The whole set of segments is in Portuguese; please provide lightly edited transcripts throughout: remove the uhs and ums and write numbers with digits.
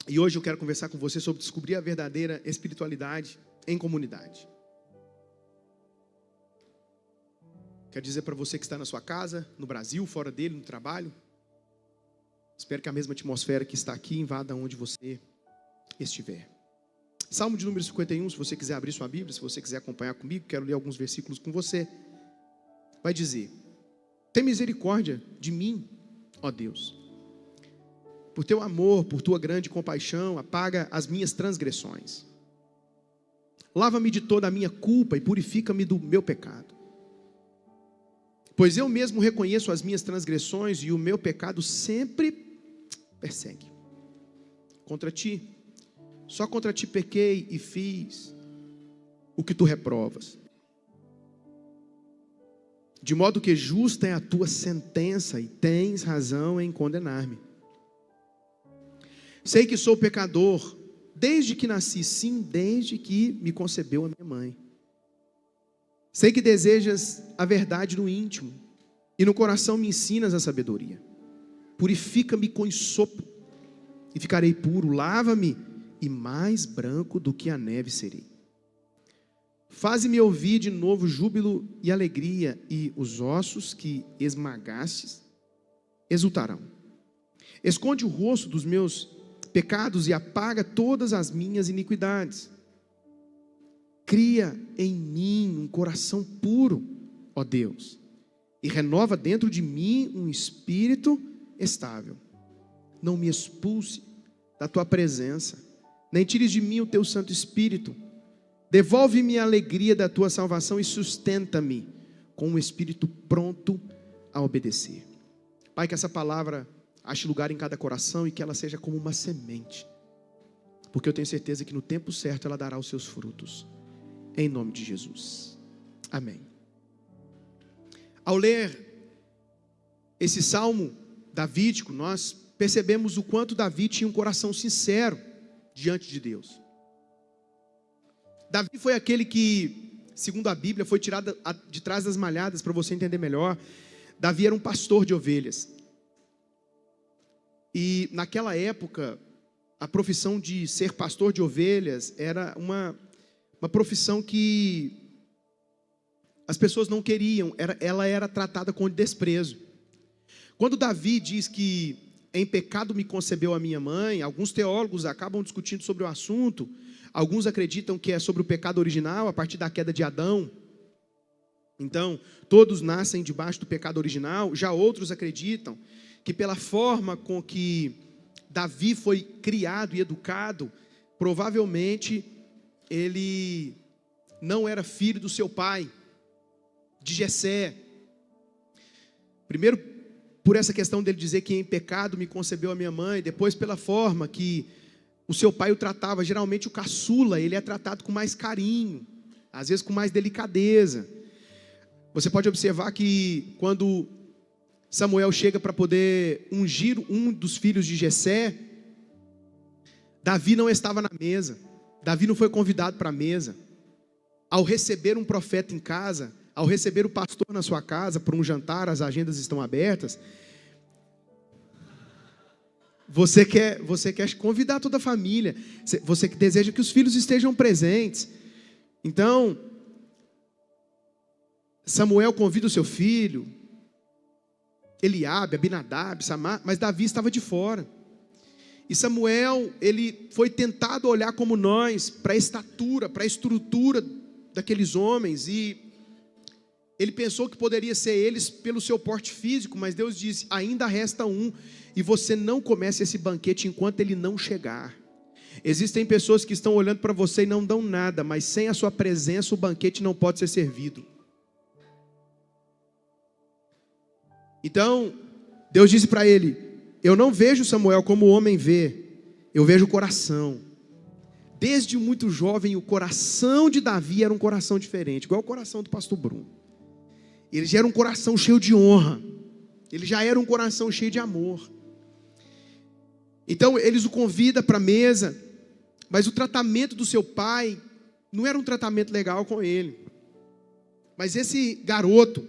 E hoje eu quero conversar com você sobre descobrir a verdadeira espiritualidade em comunidade. Quero dizer para você que está na sua casa, no Brasil, fora dele, no trabalho. Espero que a mesma atmosfera que está aqui invada onde você estiver. Salmo de número 51, se você quiser abrir sua Bíblia, se você quiser acompanhar comigo, quero ler alguns versículos com você. Vai dizer: tem misericórdia de mim, ó Deus. Por teu amor, por tua grande compaixão, apaga as minhas transgressões. Lava-me de toda a minha culpa e purifica-me do meu pecado. Pois eu mesmo reconheço as minhas transgressões e o meu pecado sempre persegue. Contra ti, só contra ti pequei e fiz o que tu reprovas. De modo que justa é a tua sentença e tens razão em condenar-me. Sei que sou pecador desde que nasci, sim, desde que me concebeu a minha mãe. Sei que desejas a verdade no íntimo e no coração me ensinas a sabedoria. Purifica-me com ensopo e ficarei puro. Lava-me e mais branco do que a neve serei. Faze-me ouvir de novo júbilo e alegria, e os ossos que esmagastes exultarão. Esconde o rosto dos meus pecados e apaga todas as minhas iniquidades. Cria em mim um coração puro, ó Deus, e renova dentro de mim um espírito estável. Não me expulse da tua presença, nem tires de mim o teu Santo Espírito. Devolve-me a alegria da tua salvação e sustenta-me com um espírito pronto a obedecer. Pai, que essa palavra ache lugar em cada coração e que ela seja como uma semente, porque eu tenho certeza que no tempo certo ela dará os seus frutos. Em nome de Jesus. Amém. Ao ler esse salmo davídico, nós percebemos o quanto Davi tinha um coração sincero diante de Deus. Davi foi aquele que, segundo a Bíblia, foi tirado de trás das malhadas, para você entender melhor. Davi era um pastor de ovelhas. E naquela época, a profissão de ser pastor de ovelhas era uma profissão que as pessoas não queriam, ela era tratada com desprezo. Quando Davi diz que em pecado me concebeu a minha mãe, alguns teólogos acabam discutindo sobre o assunto. Alguns acreditam que é sobre o pecado original, a partir da queda de Adão. Então, todos nascem debaixo do pecado original. Já outros acreditam que pela forma com que Davi foi criado e educado, provavelmente ele não era filho do seu pai, de Jessé. Primeiro, por essa questão dele dizer que em pecado me concebeu a minha mãe. Depois, pela forma que o seu pai o tratava. Geralmente o caçula, ele é tratado com mais carinho, às vezes com mais delicadeza. Você pode observar que quando Samuel chega para poder ungir um dos filhos de Jessé, Davi não estava na mesa. Davi não foi convidado para a mesa. Ao receber um profeta em casa, ao receber o pastor na sua casa para um jantar, as agendas estão abertas. Você quer convidar toda a família. Você deseja que os filhos estejam presentes. Então, Samuel convida o seu filho, Eliabe, Abinadab, Samar, mas Davi estava de fora. E Samuel, ele foi tentado olhar como nós, para a estatura, para a estrutura daqueles homens, e ele pensou que poderia ser eles pelo seu porte físico, mas Deus disse: ainda resta um, e você não comece esse banquete enquanto ele não chegar. Existem pessoas que estão olhando para você e não dão nada, mas sem a sua presença o banquete não pode ser servido. Então, Deus disse para ele: eu não vejo Samuel como o homem vê, eu vejo o coração. Desde muito jovem, o coração de Davi era um coração diferente, igual o coração do pastor Bruno. Ele já era um coração cheio de honra, ele já era um coração cheio de amor. Então, eles o convidam para a mesa, mas o tratamento do seu pai não era um tratamento legal com ele. Mas esse garoto,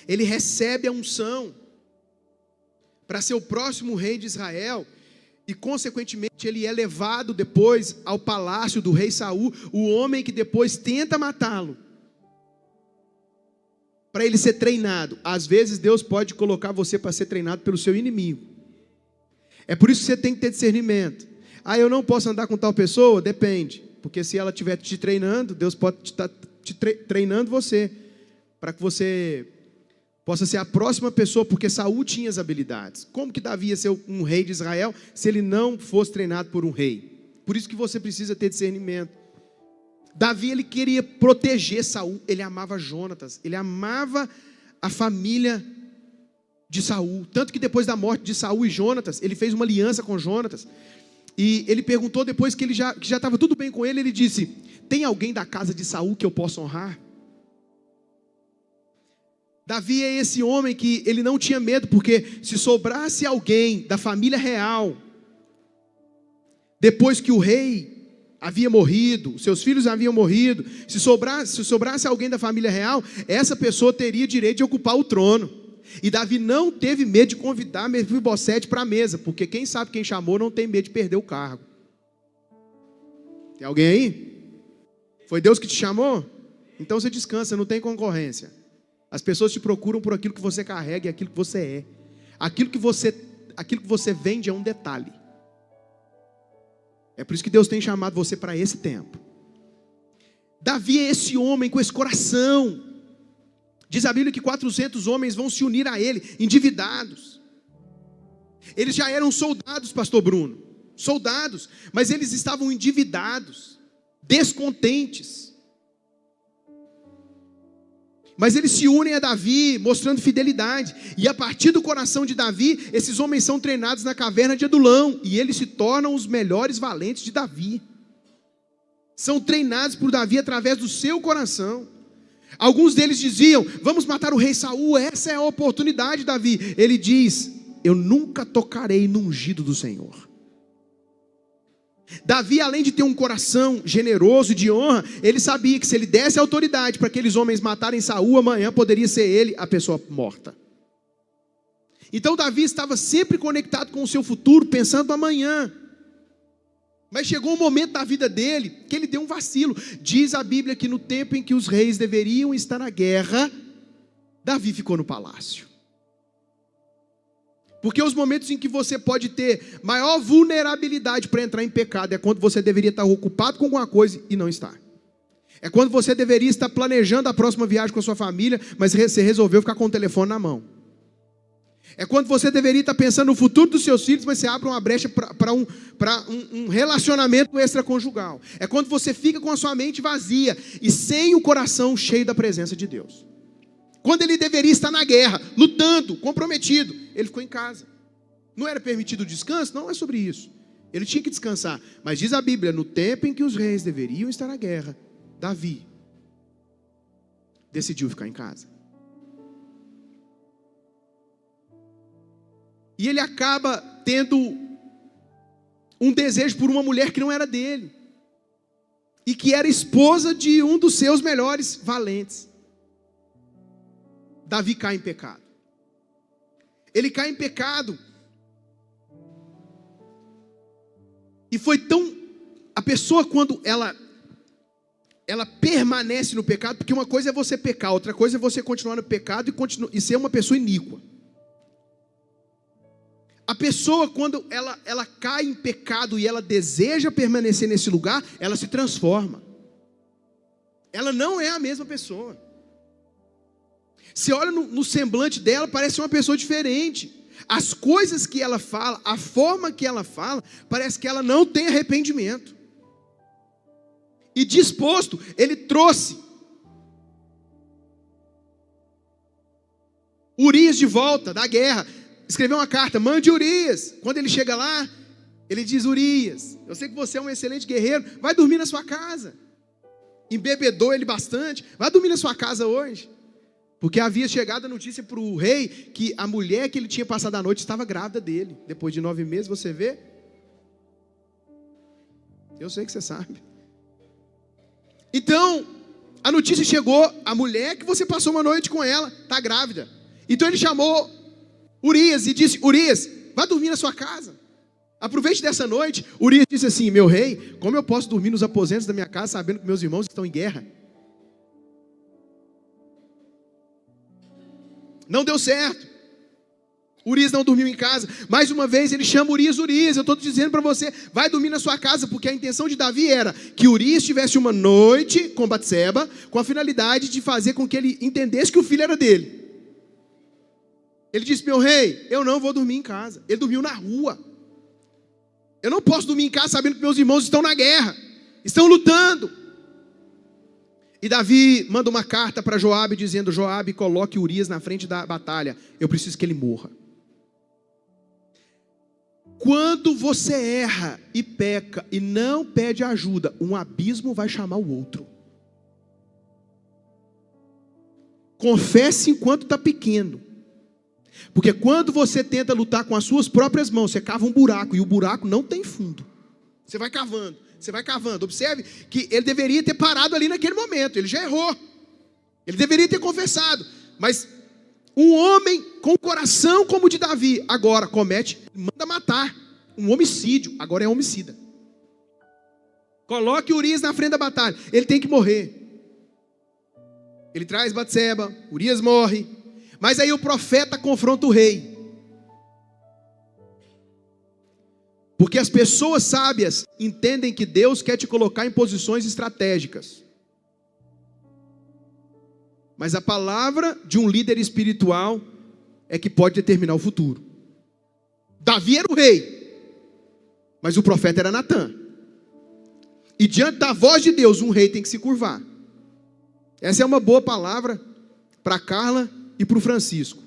ele recebe a unção para ser o próximo rei de Israel. E consequentemente ele é levado depois ao palácio do rei Saul, o homem que depois tenta matá-lo, para ele ser treinado. Às vezes Deus pode colocar você para ser treinado pelo seu inimigo. É por isso que você tem que ter discernimento. Eu não posso andar com tal pessoa? Depende, porque se ela estiver te treinando, Deus pode estar treinando você, para que você possa ser a próxima pessoa, porque Saul tinha as habilidades. Como que Davi ia ser um rei de Israel, se ele não fosse treinado por um rei? Por isso que você precisa ter discernimento. Davi, ele queria proteger Saul, ele amava Jonatas, ele amava a família de Saul, tanto que depois da morte de Saul e Jonatas, ele fez uma aliança com Jonatas, e ele perguntou depois que já estava tudo bem com ele, ele disse: tem alguém da casa de Saul que eu possa honrar? Davi é esse homem que ele não tinha medo, porque se sobrasse alguém da família real, depois que o rei havia morrido, seus filhos haviam morrido, se sobrasse alguém da família real, essa pessoa teria direito de ocupar o trono. E Davi não teve medo de convidar Mefibosete para a mesa, porque quem sabe quem chamou não tem medo de perder o cargo. Tem alguém aí? Foi Deus que te chamou? Então você descansa, não tem concorrência. As pessoas te procuram por aquilo que você carrega e aquilo que você é. Aquilo que você vende é um detalhe. É por isso que Deus tem chamado você para esse tempo. Davi é esse homem com esse coração. Diz a Bíblia que 400 homens vão se unir a ele, endividados. Eles já eram soldados, pastor Bruno. Soldados, mas eles estavam endividados, descontentes. Mas eles se unem a Davi, mostrando fidelidade. E a partir do coração de Davi, esses homens são treinados na caverna de Adulão. E eles se tornam os melhores valentes de Davi. São treinados por Davi através do seu coração. Alguns deles diziam: vamos matar o rei Saul, essa é a oportunidade, Davi. Ele diz: eu nunca tocarei no ungido do Senhor. Davi, além de ter um coração generoso e de honra, ele sabia que se ele desse autoridade para aqueles homens matarem Saul, amanhã poderia ser ele a pessoa morta. Então Davi estava sempre conectado com o seu futuro, pensando amanhã. Mas chegou um momento da vida dele que ele deu um vacilo. Diz a Bíblia que no tempo em que os reis deveriam estar na guerra, Davi ficou no palácio. Porque os momentos em que você pode ter maior vulnerabilidade para entrar em pecado é quando você deveria estar ocupado com alguma coisa e não está. É quando você deveria estar planejando a próxima viagem com a sua família, mas você resolveu ficar com o telefone na mão. É quando você deveria estar pensando no futuro dos seus filhos, mas você abre uma brecha para um relacionamento extraconjugal. É quando você fica com a sua mente vazia e sem o coração cheio da presença de Deus. Quando ele deveria estar na guerra, lutando, comprometido, ele ficou em casa. Não era permitido o descanso? Não é sobre isso. Ele tinha que descansar. Mas diz a Bíblia, no tempo em que os reis deveriam estar na guerra, Davi decidiu ficar em casa. E ele acaba tendo um desejo por uma mulher que não era dele. E que era esposa de um dos seus melhores valentes. Davi cai em pecado. Ele cai em pecado. E foi tão... A pessoa, quando ela permanece no pecado, porque uma coisa é você pecar, outra coisa é você continuar no pecado e ser uma pessoa iníqua. A pessoa, quando ela cai em pecado e ela deseja permanecer nesse lugar, ela se transforma. Ela não é a mesma pessoa. Você olha no semblante dela, parece uma pessoa diferente. As coisas que ela fala, a forma que ela fala, parece que ela não tem arrependimento. E disposto, ele trouxe Urias de volta da guerra. Escreveu uma carta: mande Urias. Quando ele chega lá, ele diz: Urias, eu sei que você é um excelente guerreiro, vai dormir na sua casa. Embebedou ele bastante, vai dormir na sua casa hoje. Porque havia chegado a notícia para o rei que a mulher que ele tinha passado a noite estava grávida dele. Depois de 9 meses, você vê? Eu sei que você sabe. Então, a notícia chegou, a mulher que você passou uma noite com ela está grávida. Então ele chamou Urias e disse: Urias, vá dormir na sua casa. Aproveite dessa noite. Urias disse assim: meu rei, como eu posso dormir nos aposentos da minha casa sabendo que meus irmãos estão em guerra? Não deu certo. Urias não dormiu em casa. Mais uma vez ele chama Urias: Urias, eu estou dizendo para você, vai dormir na sua casa, porque a intenção de Davi era que Urias tivesse uma noite com Batseba, com a finalidade de fazer com que ele entendesse que o filho era dele. Ele disse: meu rei, eu não vou dormir em casa. Ele dormiu na rua. Eu não posso dormir em casa sabendo que meus irmãos estão na guerra, estão lutando. E Davi manda uma carta para Joabe dizendo: Joabe, coloque Urias na frente da batalha, eu preciso que ele morra. Quando você erra e peca e não pede ajuda, um abismo vai chamar o outro. Confesse enquanto está pequeno. Porque quando você tenta lutar com as suas próprias mãos, você cava um buraco, e o buraco não tem fundo. Você vai cavando, você vai cavando. Observe que ele deveria ter parado ali naquele momento. Ele já errou. Ele deveria ter confessado. Mas um homem com o coração como o de Davi, agora comete, manda matar. Um homicídio, agora é homicida. Coloque Urias na frente da batalha. Ele tem que morrer. Ele traz Batseba, Urias morre. Mas aí o profeta confronta o rei. Porque as pessoas sábias entendem que Deus quer te colocar em posições estratégicas. Mas a palavra de um líder espiritual é que pode determinar o futuro. Davi era o rei, mas o profeta era Natã. E diante da voz de Deus, um rei tem que se curvar. Essa é uma boa palavra para Carla e para o Francisco.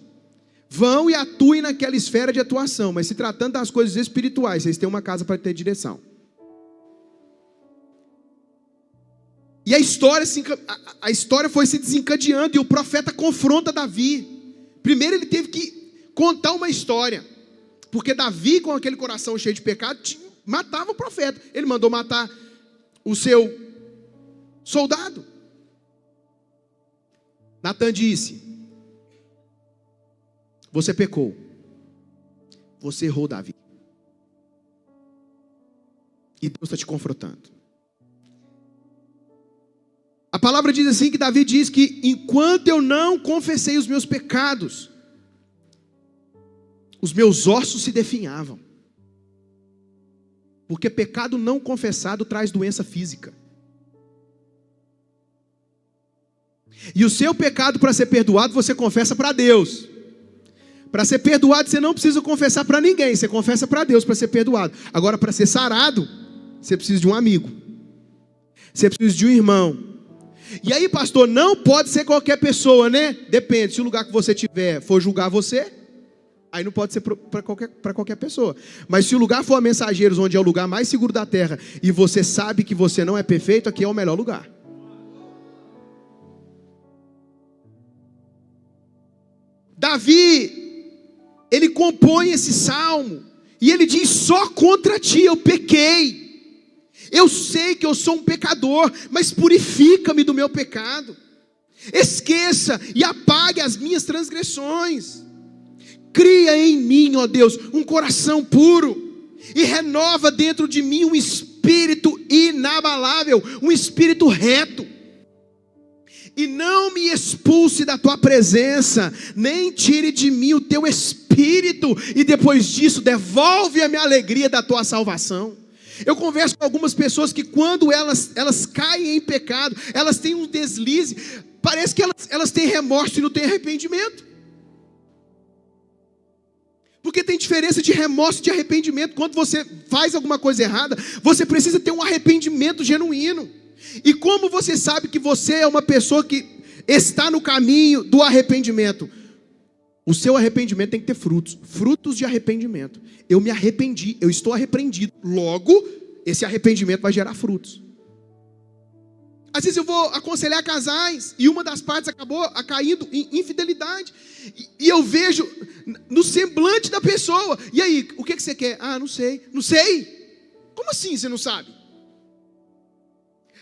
Vão e atuem naquela esfera de atuação, mas se tratando das coisas espirituais, vocês têm uma casa para ter direção. E a história foi se desencadeando, e o profeta confronta Davi. Primeiro ele teve que contar uma história, porque Davi, com aquele coração cheio de pecado, matava o profeta. Ele mandou matar o seu soldado. Natã disse: você pecou, você errou, Davi, e Deus está te confrontando. A palavra diz assim, que Davi diz que enquanto eu não confessei os meus pecados, os meus ossos se definhavam. Porque pecado não confessado traz doença física. E o seu pecado, para ser perdoado, você confessa para Deus. Para ser perdoado, você não precisa confessar para ninguém, você confessa para Deus para ser perdoado. Agora, para ser sarado, você precisa de um amigo, você precisa de um irmão. E aí, pastor, não pode ser qualquer pessoa, né? Depende, se o lugar que você tiver for julgar você, aí não pode ser para qualquer pessoa. Mas se o lugar for a Mensageiros, onde é o lugar mais seguro da terra, e você sabe que você não é perfeito, aqui é o melhor lugar. Davi, ele compõe esse salmo, e ele diz: só contra ti eu pequei. Eu sei que eu sou um pecador, mas purifica-me do meu pecado. Esqueça e apague as minhas transgressões. Cria em mim, ó Deus, um coração puro, e renova dentro de mim um espírito inabalável, um espírito reto. E não me expulse da tua presença, nem tire de mim o teu espírito, e depois disso devolve a minha alegria da tua salvação. Eu converso com algumas pessoas que quando elas caem em pecado, elas têm um deslize, parece que elas têm remorso e não têm arrependimento. Porque tem diferença de remorso e de arrependimento. Quando você faz alguma coisa errada, você precisa ter um arrependimento genuíno. E como você sabe que você é uma pessoa que está no caminho do arrependimento? O seu arrependimento tem que ter frutos. Frutos de arrependimento. Eu me arrependi, eu estou arrependido. Logo, esse arrependimento vai gerar frutos. Às vezes eu vou aconselhar casais, e uma das partes acabou caindo em infidelidade. E eu vejo no semblante da pessoa: e aí, o que você quer? Ah, não sei. Não sei? Como assim você não sabe?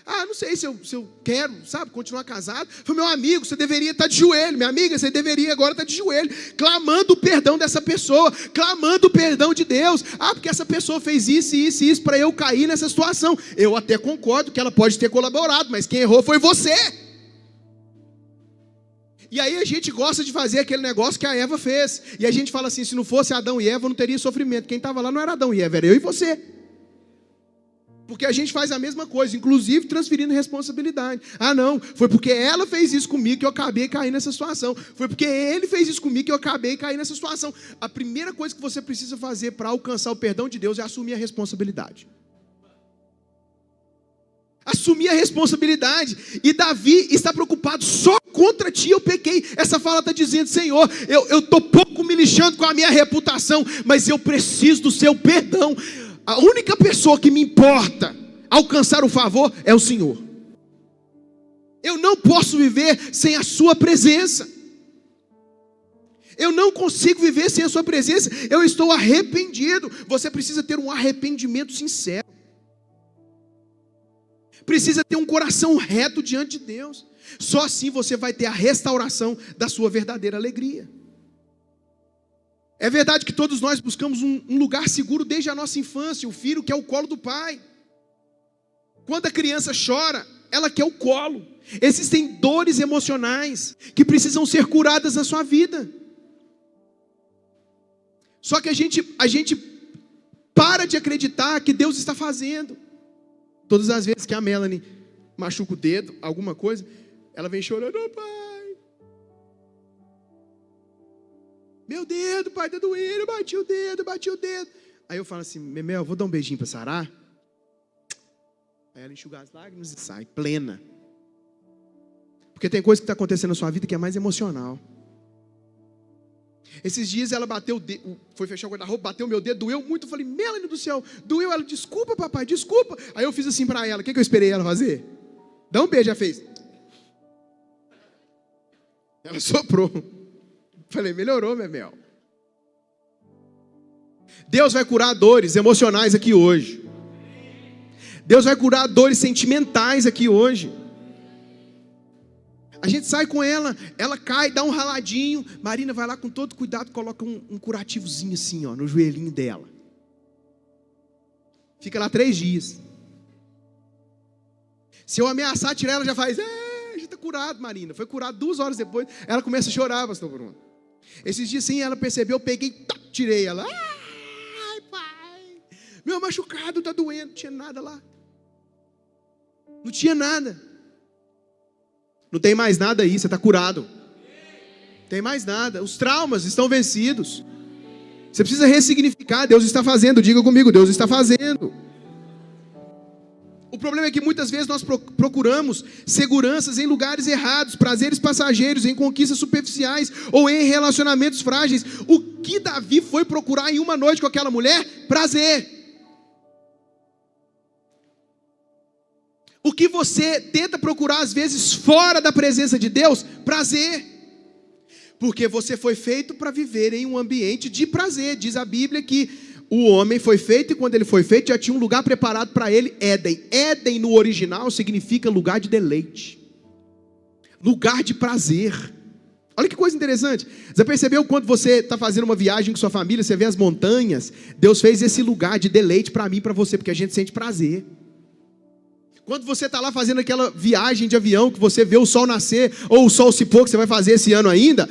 Não sei se eu quero, sabe, continuar casado. Falei, meu amigo, você deveria estar de joelho. Minha amiga, você deveria agora estar de joelho, clamando o perdão dessa pessoa, clamando o perdão de Deus. Porque essa pessoa fez isso, isso e isso para eu cair nessa situação. Eu até concordo que ela pode ter colaborado, mas quem errou foi você. E aí a gente gosta de fazer aquele negócio que a Eva fez. E a gente fala assim, se não fosse Adão e Eva, não teria sofrimento. Quem estava lá não era Adão e Eva, era eu e você. Porque a gente faz a mesma coisa, inclusive transferindo responsabilidade. Não, foi porque ela fez isso comigo que eu acabei caindo nessa situação. Foi porque ele fez isso comigo que eu acabei caindo nessa situação. A primeira coisa que você precisa fazer para alcançar o perdão de Deus é assumir a responsabilidade. Assumir a responsabilidade. E Davi está preocupado, só contra ti eu pequei. Essa fala está dizendo, Senhor, eu estou pouco me lixando com a minha reputação, mas eu preciso do seu perdão. A única pessoa que me importa alcançar o favor é o Senhor. Eu não posso viver sem a sua presença. Eu não consigo viver sem a sua presença. Eu estou arrependido. Você precisa ter um arrependimento sincero. Precisa ter um coração reto diante de Deus. Só assim você vai ter a restauração da sua verdadeira alegria. É verdade que todos nós buscamos um lugar seguro desde a nossa infância. O filho quer o colo do pai. Quando a criança chora, ela quer o colo. Existem dores emocionais que precisam ser curadas na sua vida. Só que a gente para de acreditar que Deus está fazendo. Todas as vezes que a Melanie machuca o dedo, alguma coisa, ela vem chorando, pai. Meu dedo, pai, tá doendo, bati o dedo. Aí eu falo assim, Memel, vou dar um beijinho para sarar. Aí ela enxuga as lágrimas e sai, plena. Porque tem coisa que está acontecendo na sua vida que é mais emocional. Esses dias ela bateu o dedo, foi fechar o guarda-roupa, bateu o meu dedo, doeu muito. Eu falei, Melanie do céu, doeu. Ela, desculpa papai, desculpa. Aí eu fiz assim para ela, o que eu esperei ela fazer? Dá um beijo, já fez. Ela soprou. Falei, melhorou, Memel. Deus vai curar dores emocionais aqui hoje. Deus vai curar dores sentimentais aqui hoje. A gente sai com ela, ela cai, dá um raladinho. Marina vai lá com todo cuidado, coloca um curativozinho assim, ó, no joelhinho dela. Fica lá 3 dias. Se eu ameaçar tirar, ela já faz, já está curado, Marina. Foi curado 2 horas depois, ela começa a chorar, pastor Bruno. Esses dias sim, ela percebeu, eu peguei, tirei ela. Ai, pai, meu machucado está doendo. Não tinha nada lá. Não tinha nada. Não tem mais nada aí, você está curado. Não tem mais nada, os traumas estão vencidos. Você precisa ressignificar, Deus está fazendo, diga comigo, Deus está fazendo. O problema é que muitas vezes nós procuramos seguranças em lugares errados, prazeres passageiros, em conquistas superficiais ou em relacionamentos frágeis. O que Davi foi procurar em uma noite com aquela mulher? Prazer. O que você tenta procurar às vezes fora da presença de Deus? Prazer. Porque você foi feito para viver em um ambiente de prazer. Diz a Bíblia que o homem foi feito e quando ele foi feito já tinha um lugar preparado para ele, Éden. Éden no original significa lugar de deleite. Lugar de prazer. Olha que coisa interessante. Você percebeu quando você está fazendo uma viagem com sua família, você vê as montanhas? Deus fez esse lugar de deleite para mim e para você, porque a gente sente prazer. Quando você está lá fazendo aquela viagem de avião, que você vê o sol nascer, ou o sol se pôr, que você vai fazer esse ano ainda,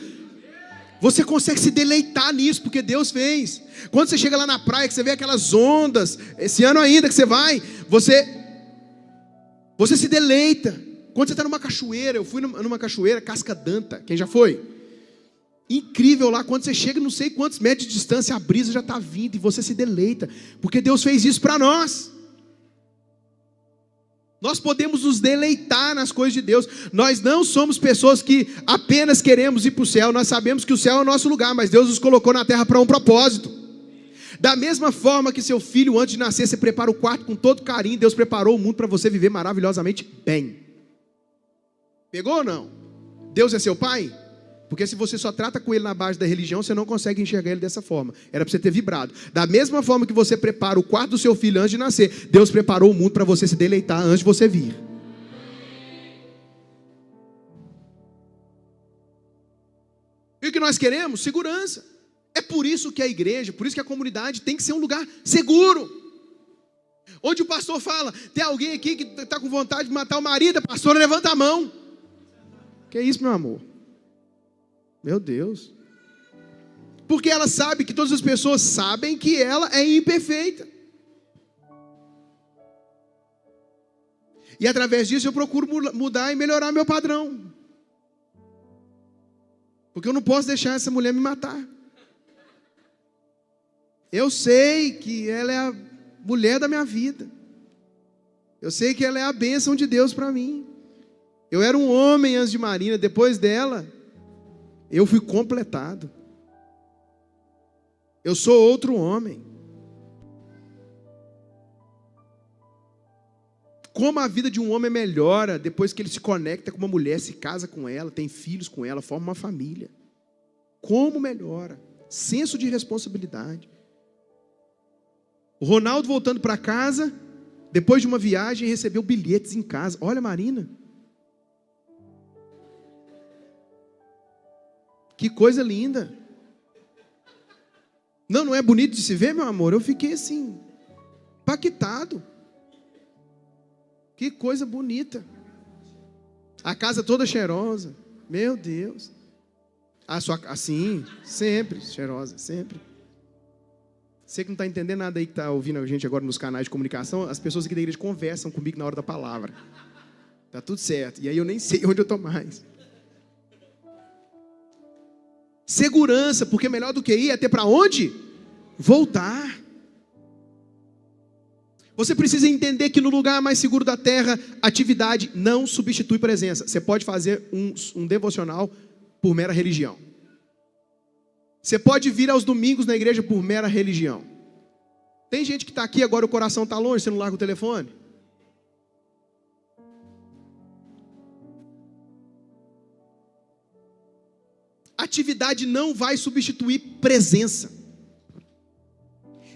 você consegue se deleitar nisso, porque Deus fez. Quando você chega lá na praia, que você vê aquelas ondas, esse ano ainda que você vai, você se deleita. Quando você está numa cachoeira, eu fui numa cachoeira, Casca d'Anta, quem já foi? Incrível lá, quando você chega não sei quantos metros de distância, a brisa já está vindo e você se deleita, porque Deus fez isso para nós. Nós podemos nos deleitar nas coisas de Deus. Nós não somos pessoas que apenas queremos ir para o céu. Nós sabemos que o céu é o nosso lugar, mas Deus nos colocou na terra para um propósito. Da mesma forma que seu filho, antes de nascer, você prepara o quarto com todo carinho, Deus preparou o mundo para você viver maravilhosamente bem. Pegou ou não? Deus é seu pai? Porque se você só trata com ele na base da religião, você não consegue enxergar ele dessa forma. Era para você ter vibrado. Da mesma forma que você prepara o quarto do seu filho antes de nascer, Deus preparou o mundo para você se deleitar antes de você vir. nós queremos? Segurança. É por isso que a igreja, por isso que a comunidade tem que ser um lugar seguro. Onde o pastor fala, tem alguém aqui que está com vontade de matar o marido, a pastora levanta a mão. Que é isso, meu amor? Meu Deus. Porque ela sabe que todas as pessoas sabem que ela é imperfeita. E através disso eu procuro mudar e melhorar meu padrão. Porque eu não posso deixar essa mulher me matar. Eu sei que ela é a mulher da minha vida. Eu sei que ela é a bênção de Deus para mim. Eu era um homem antes de Marina, depois dela, eu fui completado. Eu sou outro homem. Como a vida de um homem melhora depois que ele se conecta com uma mulher, se casa com ela, tem filhos com ela, forma uma família. Como melhora? Senso de responsabilidade. O Ronaldo voltando para casa, depois de uma viagem, recebeu bilhetes em casa. Olha, Marina. Que coisa linda. Não é bonito de se ver, meu amor? Eu fiquei assim, impactado. Que coisa bonita. A casa toda cheirosa. Meu Deus. Assim, sempre cheirosa, sempre. Você que não está entendendo nada aí, que está ouvindo a gente agora nos canais de comunicação, as pessoas aqui da igreja conversam comigo na hora da palavra. Tá tudo certo. E aí eu nem sei onde eu estou mais. Segurança, porque melhor do que ir é ter para onde? Voltar. Você precisa entender que no lugar mais seguro da terra, atividade não substitui presença. Você pode fazer um devocional por mera religião. Você pode vir aos domingos na igreja por mera religião. Tem gente que está aqui agora, o coração está longe, você não larga o telefone? Atividade não vai substituir presença.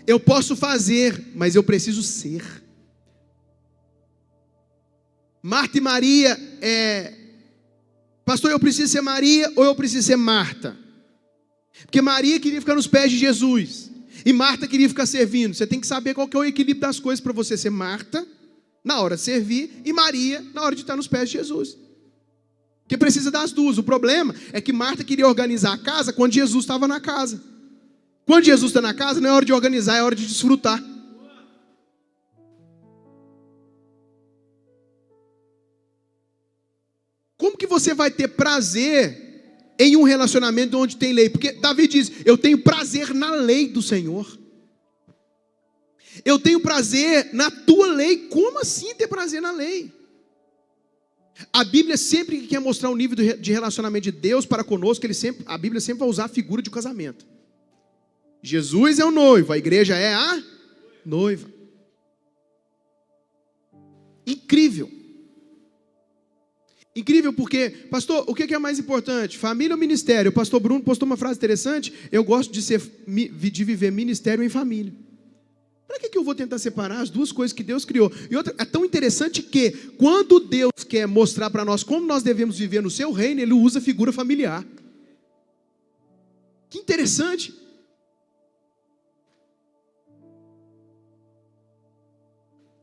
Eu posso fazer, mas eu preciso ser. Marta e Maria pastor, eu preciso ser Maria ou eu preciso ser Marta? Porque Maria queria ficar nos pés de Jesus e Marta queria ficar servindo. Você tem que saber qual que é o equilíbrio das coisas para você ser Marta na hora de servir e Maria na hora de estar nos pés de Jesus. Porque precisa das duas. O problema é que Marta queria organizar a casa quando Jesus estava na casa. Quando Jesus está na casa, não é hora de organizar, é hora de desfrutar. Como que você vai ter prazer em um relacionamento onde tem lei? Porque Davi diz, eu tenho prazer na lei do Senhor. Eu tenho prazer na tua lei. Como assim ter prazer na lei? A Bíblia sempre que quer mostrar o nível de relacionamento de Deus para conosco, a Bíblia sempre vai usar a figura de casamento. Jesus é o noivo, a igreja é a noiva. Incrível. Incrível porque, pastor, o que é mais importante? Família ou ministério? O pastor Bruno postou uma frase interessante. Eu gosto de viver ministério em família. Para que eu vou tentar separar as duas coisas que Deus criou? E outra, é tão interessante que, quando Deus quer mostrar para nós como nós devemos viver no seu reino, Ele usa a figura familiar. Que interessante.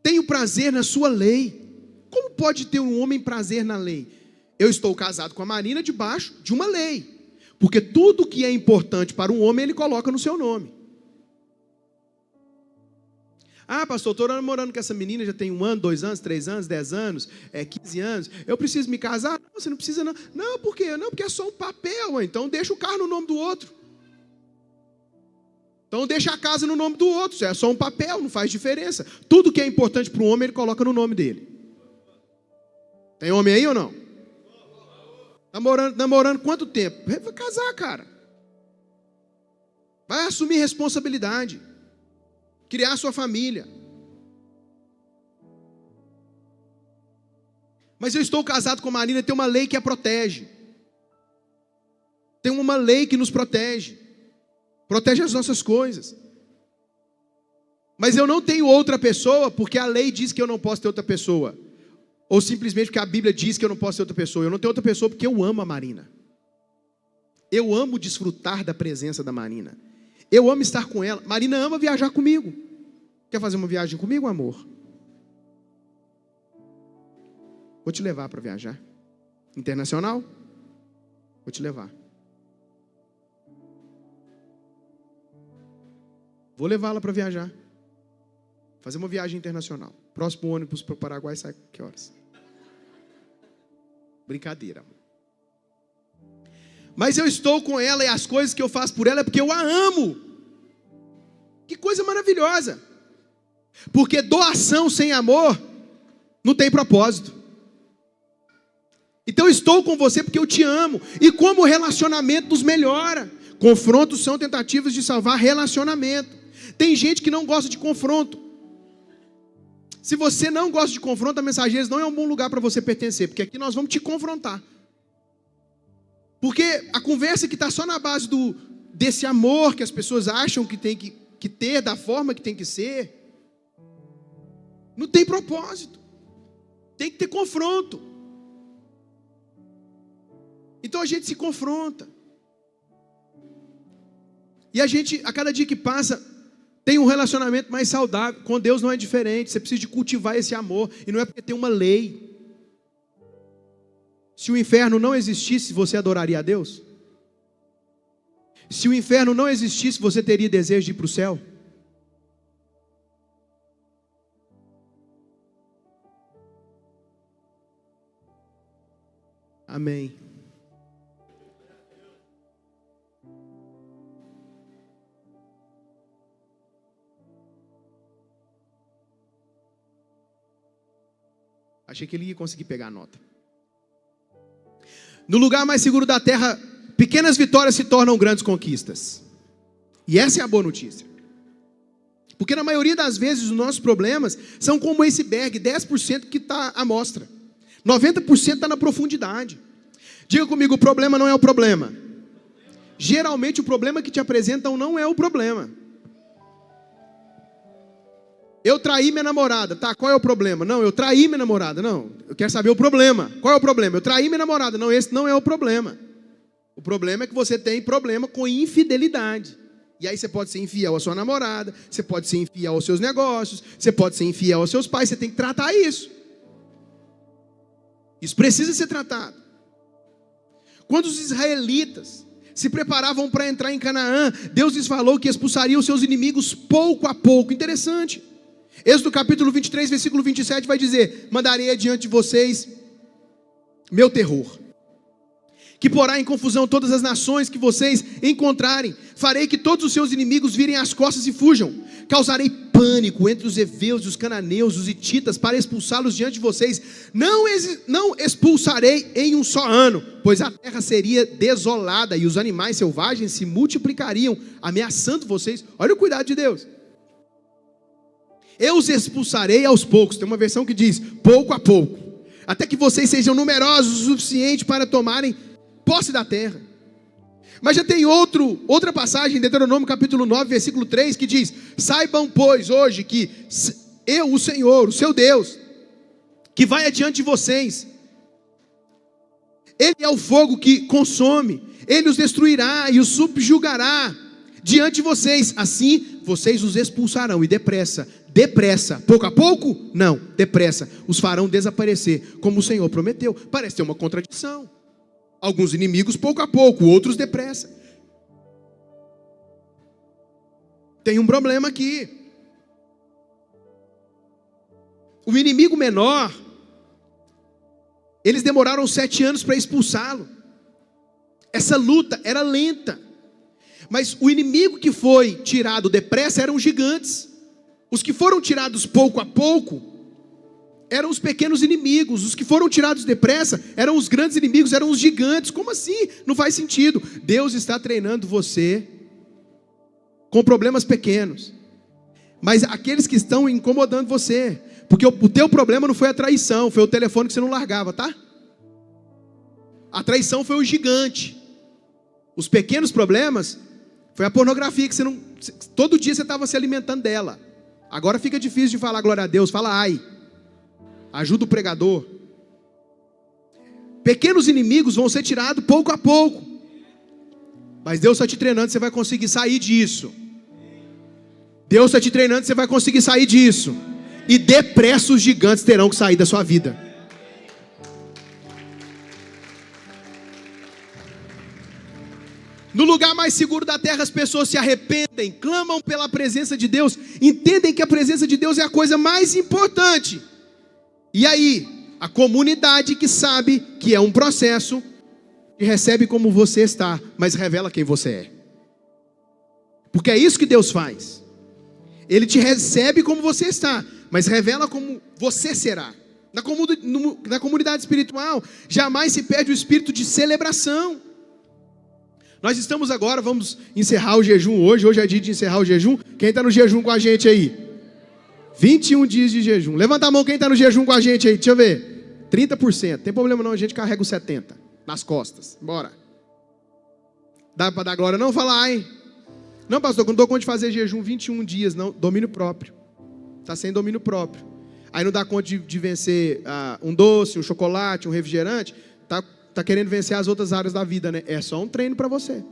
Tenho prazer na sua lei. Como pode ter um homem prazer na lei? Eu estou casado com a Marina debaixo de uma lei. Porque tudo que é importante para um homem, ele coloca no seu nome. Ah, pastor, estou namorando com essa menina, já tem 1 ano, 2 anos, 3 anos, 10 anos, 15 anos. Eu preciso me casar? Não, você não precisa não. Não, por quê? Não, porque é só um papel. Então deixa o carro no nome do outro. Então deixa a casa no nome do outro. É só um papel, não faz diferença. Tudo que é importante para o homem, ele coloca no nome dele. Tem homem aí ou não? Namorando quanto tempo? Vai casar, cara. Vai assumir responsabilidade. Criar sua família. Mas eu estou casado com a Marina, tem uma lei que a protege. Tem uma lei que nos protege. Protege as nossas coisas. Mas eu não tenho outra pessoa porque a lei diz que eu não posso ter outra pessoa. Ou simplesmente porque a Bíblia diz que eu não posso ter outra pessoa. Eu não tenho outra pessoa porque eu amo a Marina. Eu amo desfrutar da presença da Marina. Eu amo estar com ela. Marina ama viajar comigo. Quer fazer uma viagem comigo, amor? Vou te levar para viajar. Internacional? Vou te levar. Vou levá-la para viajar. Fazer uma viagem internacional. Próximo ônibus para o Paraguai sai que horas? Brincadeira, amor. Mas eu estou com ela e as coisas que eu faço por ela é porque eu a amo. Que coisa maravilhosa. Porque doação sem amor não tem propósito. Então eu estou com você porque eu te amo. E como o relacionamento nos melhora. Confrontos são tentativas de salvar relacionamento. Tem gente que não gosta de confronto. Se você não gosta de confronto, a Mensageiros não é um bom lugar para você pertencer. Porque aqui nós vamos te confrontar. Porque a conversa que está só na base desse amor que as pessoas acham que tem que ter, da forma que tem que ser, não tem propósito. Tem que ter confronto. Então a gente se confronta. E a gente, a cada dia que passa, tem um relacionamento mais saudável. Com Deus não é diferente. Você precisa de cultivar esse amor. E não é porque tem uma lei. Se o inferno não existisse, você adoraria a Deus? Se o inferno não existisse, você teria desejo de ir para o céu? Amém. Achei que ele ia conseguir pegar a nota. No lugar mais seguro da terra, pequenas vitórias se tornam grandes conquistas. E essa é a boa notícia. Porque na maioria das vezes os nossos problemas são como esse iceberg, 10% que está à mostra. 90% está na profundidade. Diga comigo, o problema não é o problema. Geralmente o problema que te apresentam não é o problema. Eu traí minha namorada, tá, qual é o problema? Não, eu traí minha namorada, não, eu quero saber o problema. Qual é o problema? Eu traí minha namorada, não, esse não é o problema. O problema é que você tem problema com infidelidade. E aí você pode ser infiel à sua namorada, você pode ser infiel aos seus negócios, você pode ser infiel aos seus pais, você tem que tratar isso. Isso precisa ser tratado. Quando os israelitas se preparavam para entrar em Canaã, Deus lhes falou que expulsaria os seus inimigos pouco a pouco. Interessante. Êxodo capítulo 23, versículo 27 vai dizer: mandarei adiante de vocês meu terror, que porá em confusão todas as nações que vocês encontrarem. Farei que todos os seus inimigos virem as costas e fujam. Causarei pânico entre os heveus, os cananeus, os hititas, para expulsá-los diante de vocês. Não expulsarei em um só ano, pois a terra seria desolada e os animais selvagens se multiplicariam, ameaçando vocês. Olha o cuidado de Deus. Eu os expulsarei aos poucos. Tem uma versão que diz, pouco a pouco, até que vocês sejam numerosos o suficiente para tomarem posse da terra. Mas já tem outra passagem, Deuteronômio capítulo 9, versículo 3, que diz: saibam, pois, hoje que eu, o Senhor, o seu Deus, que vai adiante de vocês, Ele é o fogo que consome, Ele os destruirá e os subjugará diante de vocês. Assim, vocês os expulsarão e depressa, pouco a pouco? Não, depressa, os farão desaparecer, como o Senhor prometeu. Parece ter uma contradição. Alguns inimigos pouco a pouco, outros depressa. Tem um problema aqui. O inimigo menor, eles demoraram 7 anos para expulsá-lo. Essa luta era lenta. Mas o inimigo que foi tirado depressa eram gigantes. Os que foram tirados pouco a pouco eram os pequenos inimigos. Os que foram tirados depressa eram os grandes inimigos, eram os gigantes. Como assim? Não faz sentido. Deus está treinando você com problemas pequenos, mas aqueles que estão incomodando você, porque o teu problema não foi a traição, foi o telefone que você não largava, tá? A traição foi o gigante. Os pequenos problemas foi a pornografia, que você não, todo dia você estava se alimentando dela. Agora fica difícil de falar glória a Deus. Fala ai, ajuda o pregador. Pequenos inimigos vão ser tirados pouco a pouco. Mas Deus está te treinando, você vai conseguir sair disso. Deus está te treinando, você vai conseguir sair disso. E depressa os gigantes terão que sair da sua vida. No lugar mais seguro da terra, as pessoas se arrependem, clamam pela presença de Deus, entendem que a presença de Deus é a coisa mais importante. E aí, a comunidade que sabe que é um processo, te recebe como você está, mas revela quem você é. Porque é isso que Deus faz. Ele te recebe como você está, mas revela como você será. Na comunidade espiritual, jamais se perde o espírito de celebração. Nós estamos agora, vamos encerrar o jejum hoje. Hoje é dia de encerrar o jejum. Quem está no jejum com a gente aí? 21 dias de jejum. Levanta a mão quem está no jejum com a gente aí. Deixa eu ver. 30%. Tem problema não, a gente carrega os 70% nas costas. Bora. Dá para dar glória não? Fala, hein? Não, pastor, não dou conta de fazer jejum 21 dias, não. Domínio próprio. Está sem domínio próprio. Aí não dá conta de vencer um doce, um chocolate, um refrigerante. Está querendo vencer as outras áreas da vida, né? É só um treino para você.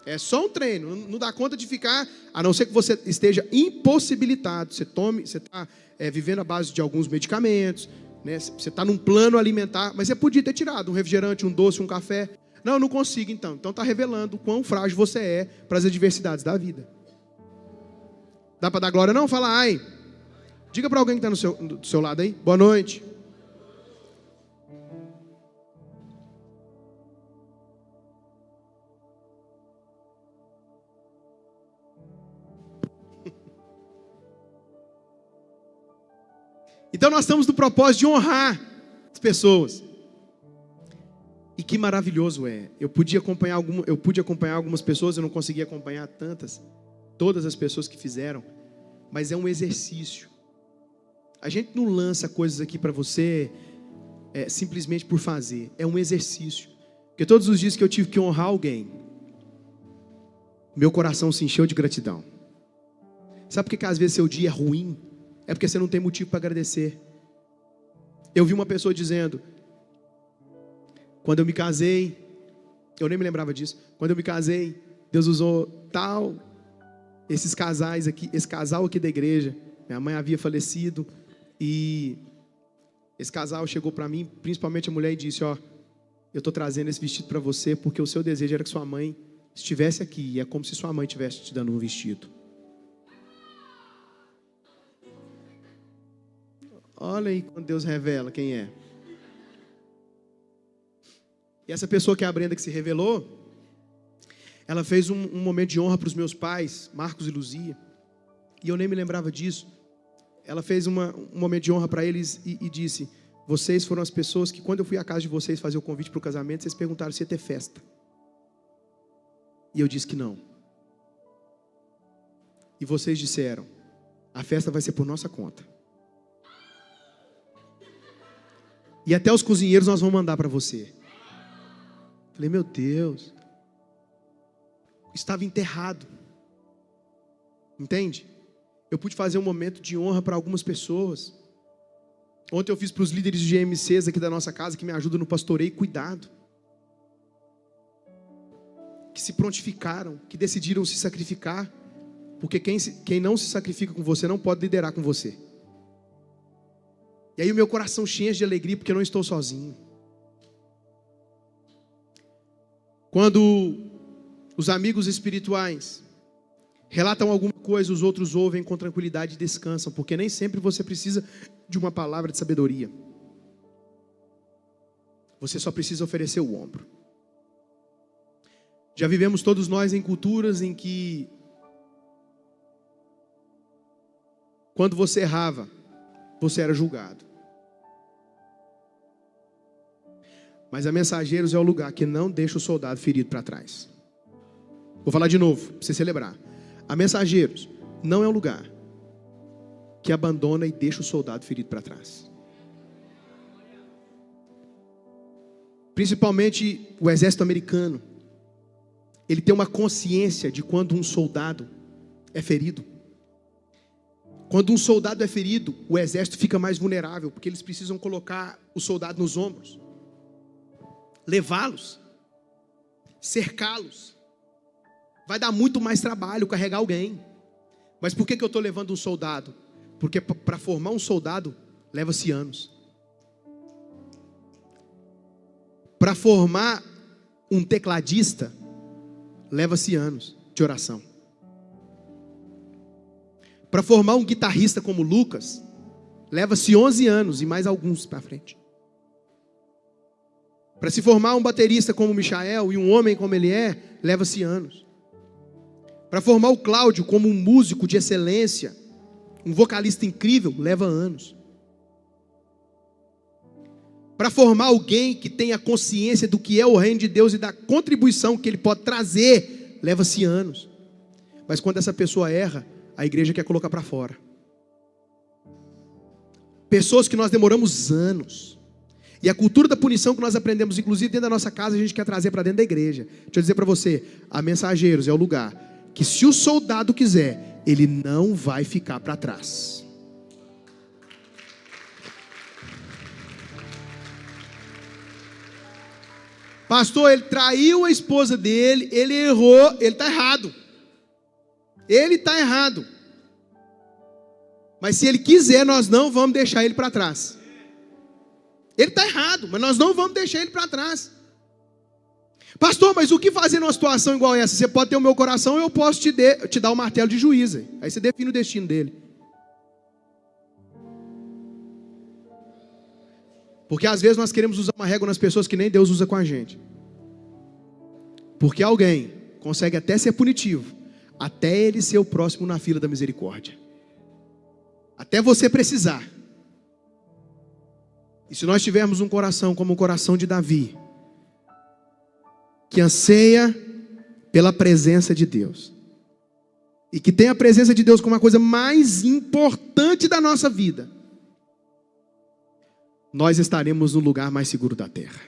É só um treino. Não dá conta de ficar, a não ser que você esteja impossibilitado. Você está vivendo à base de alguns medicamentos, né? Você está num plano alimentar, mas você podia ter tirado um refrigerante, um doce, um café. Não, eu não consigo então. Então está revelando o quão frágil você é para as adversidades da vida. Dá para dar glória não? Fala, ai. Diga para alguém que está do seu lado aí. Boa noite. Então nós estamos no propósito de honrar as pessoas. E que maravilhoso é. Eu pude acompanhar algumas pessoas, eu não consegui acompanhar todas as pessoas que fizeram, mas é um exercício. A gente não lança coisas aqui para você simplesmente por fazer. É um exercício. Porque todos os dias que eu tive que honrar alguém, meu coração se encheu de gratidão. Sabe por que às vezes seu dia é ruim? É porque você não tem motivo para agradecer. Eu vi uma pessoa dizendo, quando eu me casei, eu nem me lembrava disso, quando eu me casei, Deus usou esse casal aqui da igreja, minha mãe havia falecido, e esse casal chegou para mim, principalmente a mulher, e disse, eu estou trazendo esse vestido para você, porque o seu desejo era que sua mãe estivesse aqui, e é como se sua mãe estivesse te dando um vestido. Olha aí quando Deus revela quem é. E essa pessoa que é a Brenda que se revelou, ela fez um momento de honra para os meus pais, Marcos e Luzia. E eu nem me lembrava disso. Ela fez um momento de honra para eles e disse, vocês foram as pessoas que quando eu fui à casa de vocês fazer o convite para o casamento, vocês perguntaram se ia ter festa. E eu disse que não. E vocês disseram, a festa vai ser por nossa conta. E até os cozinheiros nós vamos mandar para você. Falei, meu Deus. Estava enterrado. Entende? Eu pude fazer um momento de honra para algumas pessoas. Ontem eu fiz para os líderes de GMCs aqui da nossa casa, que me ajudam no pastoreio e cuidado. Que se prontificaram, que decidiram se sacrificar. Porque quem não se sacrifica com você não pode liderar com você. E aí o meu coração cheio de alegria porque eu não estou sozinho. Quando os amigos espirituais relatam alguma coisa, os outros ouvem com tranquilidade e descansam, porque nem sempre você precisa de uma palavra de sabedoria. Você só precisa oferecer o ombro. Já vivemos todos nós em culturas em que quando você errava, você era julgado. Mas a Mensageiros é o lugar que não deixa o soldado ferido para trás. Vou falar de novo, para você celebrar. A Mensageiros não é um lugar que abandona e deixa o soldado ferido para trás. Principalmente o exército americano. Ele tem uma consciência de quando um soldado é ferido. Quando um soldado é ferido, o exército fica mais vulnerável, porque eles precisam colocar o soldado nos ombros, levá-los. cercá-los. Vai dar muito mais trabalho carregar alguém. Mas por que eu estou levando um soldado? Porque para formar um soldado, leva-se anos. Para formar um tecladista, leva-se anos de oração. Para formar um guitarrista como Lucas, leva-se 11 anos e mais alguns para frente. Para se formar um baterista como Michael e um homem como ele leva-se anos. Para formar o Cláudio como um músico de excelência, um vocalista incrível, leva anos. Para formar alguém que tenha consciência do que é o reino de Deus e da contribuição que ele pode trazer, leva-se anos. Mas quando essa pessoa erra, a igreja quer colocar para fora. Pessoas que nós demoramos anos. E a cultura da punição que nós aprendemos, inclusive dentro da nossa casa, a gente quer trazer para dentro da igreja. Deixa eu dizer para você, a Mensageiros é o lugar que, se o soldado quiser, ele não vai ficar para trás. Pastor, ele traiu a esposa dele, ele errou, ele está errado. Ele está errado. Mas se ele quiser, nós não vamos deixar ele para trás. Ele está errado, mas nós não vamos deixar ele para trás. Pastor, mas o que fazer numa situação igual essa? Você pode ter o meu coração, eu posso te dar o martelo de juiz. Aí você define o destino dele. Porque às vezes nós queremos usar uma régua nas pessoas que nem Deus usa com a gente. Porque alguém consegue até ser punitivo, até ele ser o próximo na fila da misericórdia. Até você precisar. E se nós tivermos um coração como o coração de Davi, que anseia pela presença de Deus, e que tem a presença de Deus como a coisa mais importante da nossa vida, nós estaremos no lugar mais seguro da terra.